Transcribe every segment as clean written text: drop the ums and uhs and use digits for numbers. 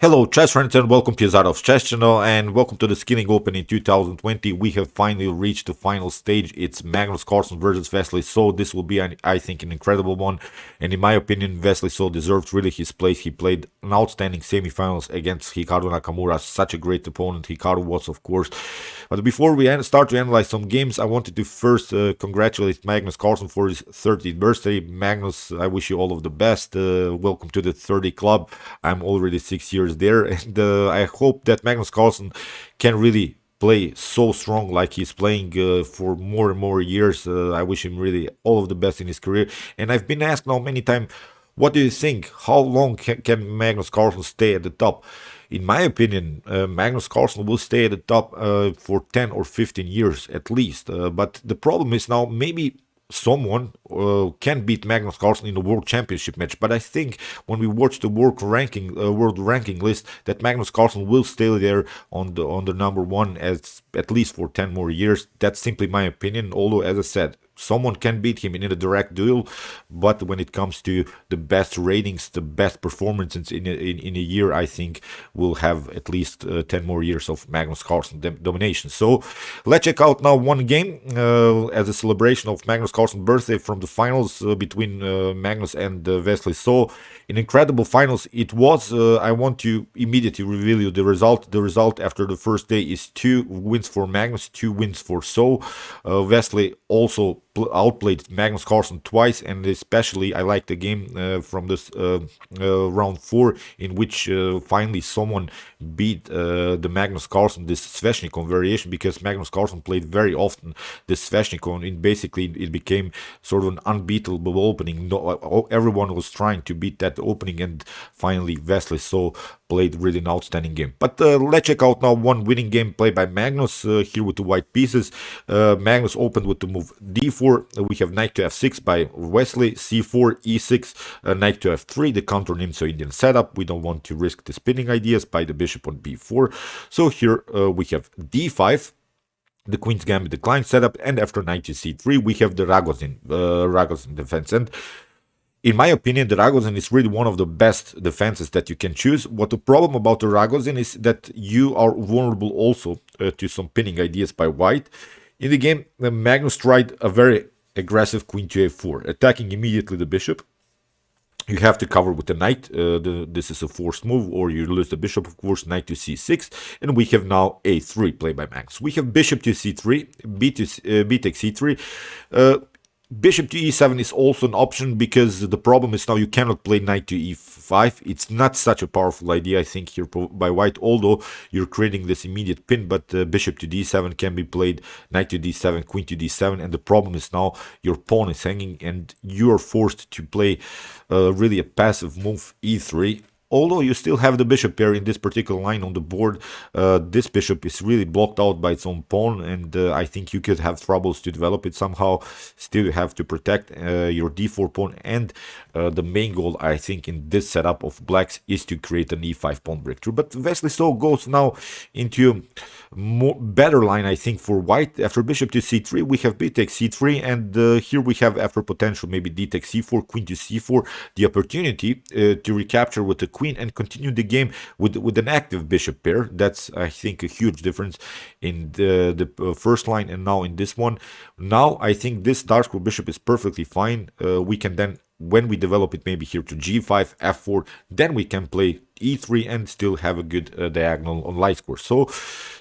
Hello chess friends and welcome to Zarov's Chess Channel and welcome to the Skilling Open in 2020. We have finally reached the final stage. It's Magnus Carlsen versus Wesley So. This will be, I think, an incredible one. And in my opinion, Wesley So deserved really his place. He played an outstanding semifinals against Hikaru Nakamura. Such a great opponent. Hikaru was, of course. But before we start to analyze some games, I wanted to first congratulate Magnus Carlsen for his 30th birthday. Magnus, I wish you all of the best. Welcome to the 30 club. I'm already 6 years there, and I hope that Magnus Carlsen can really play so strong like he's playing for more and more years. I wish him really all of the best in his career. And I've been asked now many times, what do you think? How long can Magnus Carlsen stay at the top? In my opinion, Magnus Carlsen will stay at the top for 10 or 15 years at least. But the problem is now maybe someone can beat Magnus Carlsen in the World Championship match, but I think when we watch the world ranking list, that Magnus Carlsen will stay there on the number one at least for 10 more years. That's simply my opinion. Although, as I said, someone can beat him in a direct duel, but when it comes to the best ratings, the best performances in a year, I think we'll have at least 10 more years of Magnus Carlsen domination. So let's check out now one game as a celebration of Magnus Carlsen's birthday from the finals between Magnus and Wesley So. An incredible finals it was. I want to immediately reveal you the result. The result after the first day is 2 wins for Magnus, 2 wins for So. Wesley also outplayed Magnus Carlsen twice, and especially I like the game from this round 4, in which finally someone beat the Magnus Carlsen, this Sveshnikov variation, because Magnus Carlsen played very often the Sveshnikov, and basically it became sort of an unbeatable opening. Everyone was trying to beat that opening, and finally Wesley So played really an outstanding game. But let's check out now one winning game played by Magnus here with the white pieces. Magnus opened with the move d4. We have knight to f6 by Wesley, c4, e6, knight to f3, the counter Nimzo-Indian setup. We don't want to risk the spinning ideas by the bishop on b4. So here we have d5. The Queen's Gambit decline setup, and after knight to c3 we have the Ragozin defense. And in my opinion, the Ragozin is really one of the best defenses that you can choose. What the problem about the Ragozin is that you are vulnerable also to some pinning ideas by white. In the game, Magnus tried a very aggressive queen to a4, attacking immediately the bishop. You have to cover with the knight. This is a forced move, or you lose the bishop, of course. Knight to c6, and we have now a3 played by Magnus. We have bishop to c3, b takes c3. Bishop to e7 is also an option, because the problem is now you cannot play knight to e5. It's not such a powerful idea, I think, here by white, although you're creating this immediate pin. But bishop to d7 can be played, knight to d7, queen to d7, and the problem is now your pawn is hanging and you're forced to play really a passive move, e3. Although you still have the bishop pair in this particular line on the board, this bishop is really blocked out by its own pawn, and I think you could have troubles to develop it somehow. Still, you have to protect your d4 pawn, and the main goal, I think, in this setup of blacks is to create an e5 pawn breakthrough. But Wesley So goes now into better line, I think, for white. After bishop to c3, we have b takes c3, and here we have, after potential, maybe d takes c4, queen to c4, the opportunity to recapture with the queen and continue the game with an active bishop pair. That's, I think, a huge difference in the first line and now in this one. Now I think this dark square bishop is perfectly fine. We can then, when we develop it maybe here to g5, f4, then we can play e3 and still have a good diagonal on light square. So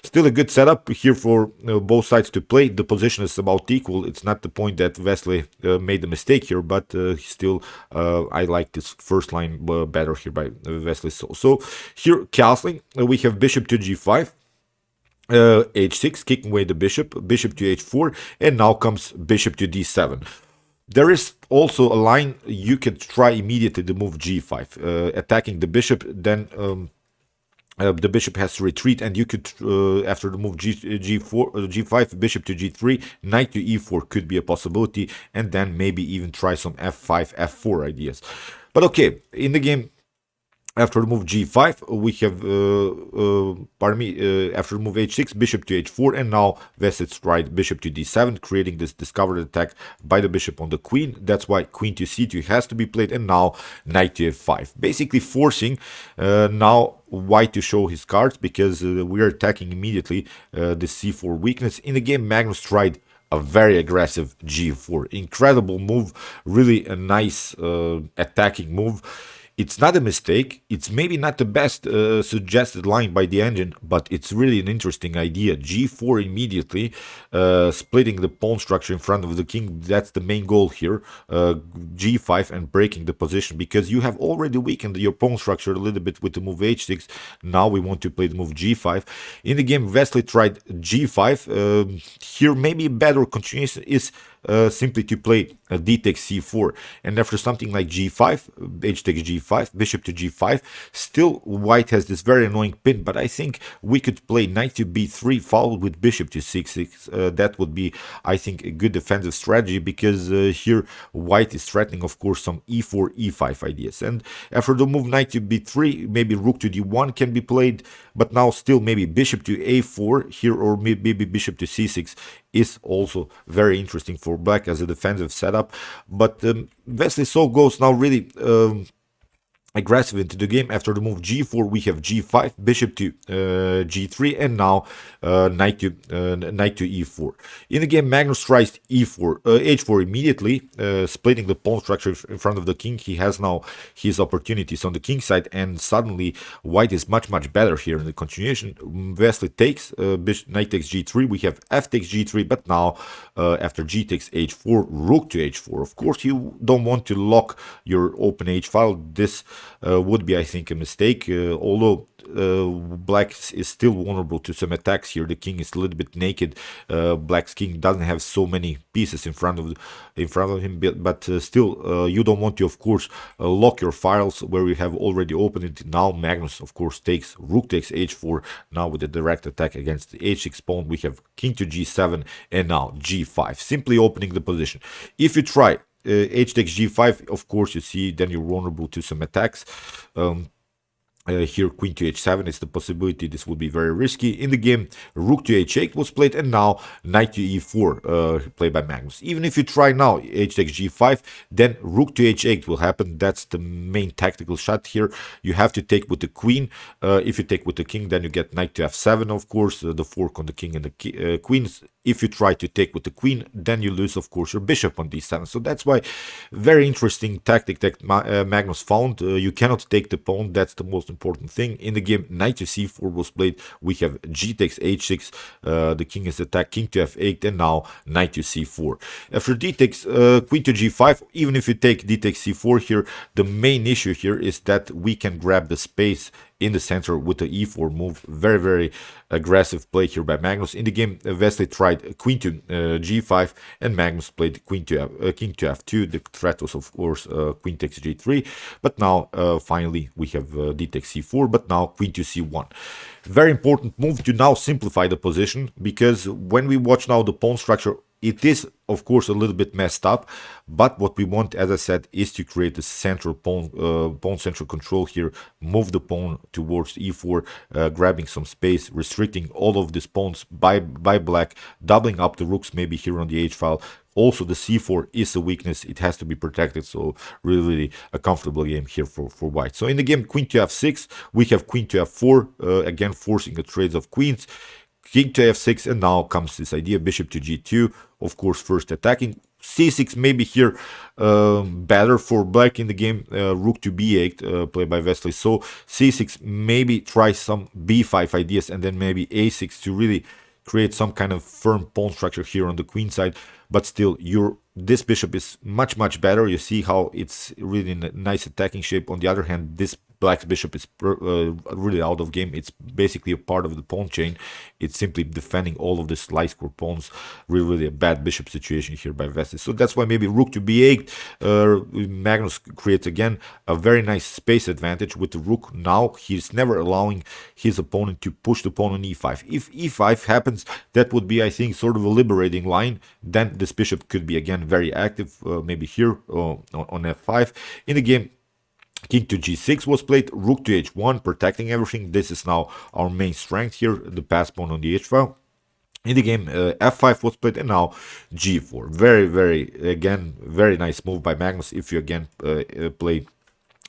still a good setup here for both sides to play. The position is about equal. It's not the point that Wesley made a mistake here, but still I like this first line better here by Wesley So. So here castling, we have bishop to g5, h6, kicking away the bishop to h4, and now comes bishop to d7. There is also a line you can try immediately to move g5, attacking the bishop. Then the bishop has to retreat, and you could, after the move g5, bishop to g3, knight to e4 could be a possibility, and then maybe even try some f5, f4 ideas. But okay, in the game, After move g5, we have, after move h6, bishop to h4, and now Wesley tried bishop to d7, creating this discovered attack by the bishop on the queen. That's why queen to c2 has to be played, and now knight to f5. Basically forcing now white to show his cards, because we are attacking immediately the c4 weakness. In the game, Magnus tried a very aggressive g4. Incredible move, really a nice attacking move. It's not a mistake. It's maybe not the best suggested line by the engine, but it's really an interesting idea. g4 immediately, splitting the pawn structure in front of the king. That's the main goal here. g5 and breaking the position, because you have already weakened your pawn structure a little bit with the move h6. Now we want to play the move g5. In the game, Wesley tried g5. Here, maybe a better continuation is simply to play d takes c4, and after something like g5, h takes g5, bishop to g5, still white has this very annoying pin. But I think we could play knight to b3 followed with bishop to c6. That would be, I think, a good defensive strategy, because here white is threatening, of course, some e4 e5 ideas. And after the move knight to b3, maybe rook to d1 can be played, but now still maybe bishop to a4 here, or maybe bishop to c6 is also very interesting for black as a defensive setup. But Wesley So goes now really aggressive into the game. After the move g4, we have g5, bishop to g3, and now knight to e4. In the game, Magnus tries e4, h4 immediately, splitting the pawn structure in front of the king. He has now his opportunities on the king side, and suddenly white is much better here in the continuation. Wesley takes knight takes g3. We have f takes g3, but now after g takes h4, rook to h4. Of course, you don't want to lock your open h file. This would be, I think, a mistake, although black is still vulnerable to some attacks here. The king is a little bit naked. Black's king doesn't have so many pieces in front of him, but still you don't want to, of course, lock your files where you have already opened it. Now Magnus, of course, takes rook takes h4. Now with the direct attack against the h6 pawn, we have king to g7, and now g5, simply opening the position. If you try h takes g5, of course, you see, then you're vulnerable to some attacks. Here queen to h7 is the possibility. This would be very risky. In the game, rook to h8 was played, and now knight to e4 played by Magnus. Even if you try now h takes g5, then rook to h8 will happen. That's the main tactical shot here. You have to take with the queen. If you take with the king, then you get knight to f7, of course, the fork on the king and the queens. If you try to take with the queen, then you lose, of course, your bishop on d7. So that's why very interesting tactic that Magnus found. You cannot take the pawn. That's the most important thing. In the game, knight to c4 was played. We have g takes h6. The king is attacked, king to f8, and now knight to c4. After d takes queen to g5, even if you take d takes c4 here, the main issue here is that we can grab the space in the center with the e4 move. Very aggressive play here by Magnus. In the game, Wesley tried queen to g5, and Magnus played king to f2. The threat was, of course, queen takes g3, but now finally we have d takes c4, but now queen to c1. Very important move to now simplify the position, because when we watch now the pawn structure, it is, of course, a little bit messed up, but what we want, as I said, is to create a central pawn central control here, move the pawn towards e4, grabbing some space, restricting all of these pawns by black, doubling up the rooks maybe here on the h file. Also, the c4 is a weakness. It has to be protected, so really a comfortable game here for white. So in the game, queen to f6, we have queen to f4, again forcing the trades of queens, king to f6, and now comes this idea, bishop to g2, of course, first attacking. c6 maybe here better for black in the game. Rook to b8 played by Wesley So. c6 maybe try some b5 ideas, and then maybe a6 to really create some kind of firm pawn structure here on the queen side. But still, this bishop is much better. You see how it's really in a nice attacking shape. On the other hand, this black's bishop is really out of game. It's basically a part of the pawn chain. It's simply defending all of the slice score pawns. Really a bad bishop situation here by Wesley. So that's why maybe rook to b8. Magnus creates again a very nice space advantage with the rook. Now he's never allowing his opponent to push the pawn on e5. If e5 happens, that would be, I think, sort of a liberating line. Then this bishop could be again very active, maybe here on f5. In the game, King to g6 was played, rook to h1, protecting everything. This is now our main strength here, the pass pawn on the h file. In the game, f5 was played, and now g4. Again, very nice move by Magnus. If you again play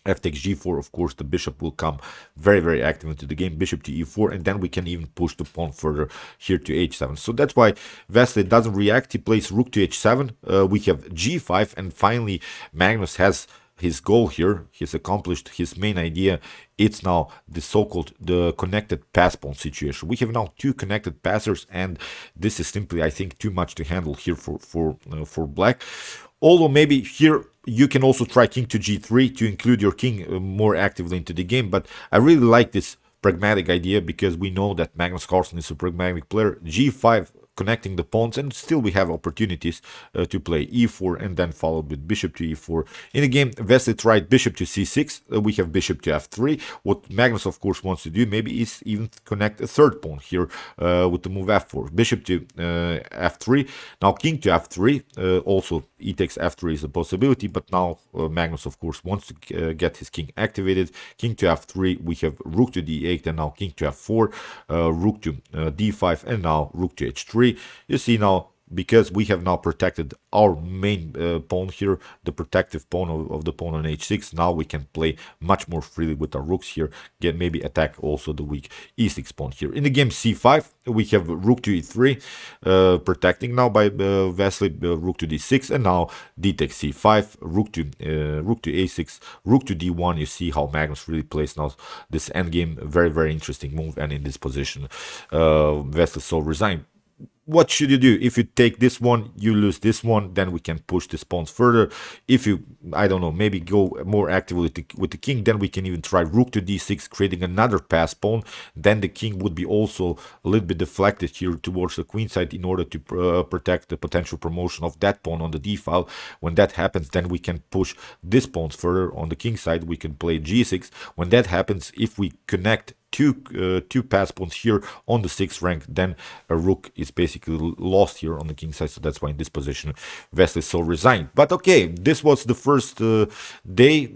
f takes g4, of course the bishop will come very active into the game. Bishop to e4, and then we can even push the pawn further here to h7. So that's why Wesley doesn't react. He plays rook to h7. We have g5, and finally Magnus has his goal here. He's accomplished his main idea. It's now the so-called the connected pass pawn situation. We have now two connected passers, and this is simply, I think, too much to handle here for black. Although maybe here you can also try king to g3 to include your king more actively into the game, but I really like this pragmatic idea because we know that Magnus Carlsen is a pragmatic player. G5 connecting the pawns, and still we have opportunities to play e4 and then followed with bishop to e4. In the game, Wesley tried bishop to c6. We have bishop to f3. What Magnus, of course, wants to do maybe is even connect a third pawn here with the move f4. Bishop to f3. Now king to f3. Also, e takes f3 is a possibility, but now Magnus, of course, wants to get his king activated. King to f3. We have rook to d8, and now king to f4. Rook to d5, and now rook to h3. You see now, because we have now protected our main pawn here, the protective pawn of the pawn on h6, now we can play much more freely with our rooks here, maybe attack also the weak e6 pawn here. In the game c5, we have rook to e3, protecting now by Wesley, rook to d6, and now d takes c5, rook to a6, rook to d1. You see how Magnus really plays now this endgame, very interesting move, and in this position, Wesley So resigned. What should you do? If you take this one, you lose this one, then we can push this pawns further. If you, I don't know, maybe go more actively with the king, then we can even try rook to d6, creating another pass pawn. Then the king would be also a little bit deflected here towards the queen side in order to protect the potential promotion of that pawn on the d file. When that happens, then we can push this pawns further. On the king side, we can play g6. When that happens, if we connect two pass pawns here on the 6th rank, then a rook is basically lost here on the king side. So that's why in this position Wesley So resigned. But okay, this was the first day.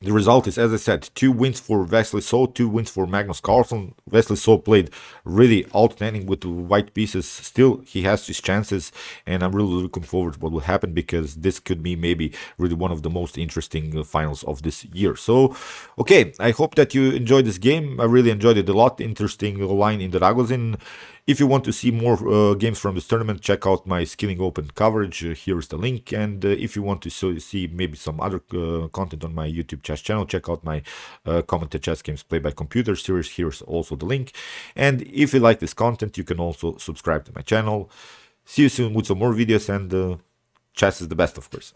The result is, as I said, 2 wins for Wesley So, 2 wins for Magnus Carlsen. Wesley So played really outstanding with the white pieces. Still, he has his chances, and I'm really looking forward to what will happen, because this could be maybe really one of the most interesting finals of this year. So, okay, I hope that you enjoyed this game. I really enjoyed it a lot. Interesting line in the Ragozin. If you want to see more games from this tournament, check out my Skilling Open coverage. Here's the link. And if you want to see maybe some other content on my YouTube chess channel, check out my commented chess games played by computer series. Here's also the link. And if you like this content, you can also subscribe to my channel. See you soon with some more videos, and chess is the best, of course.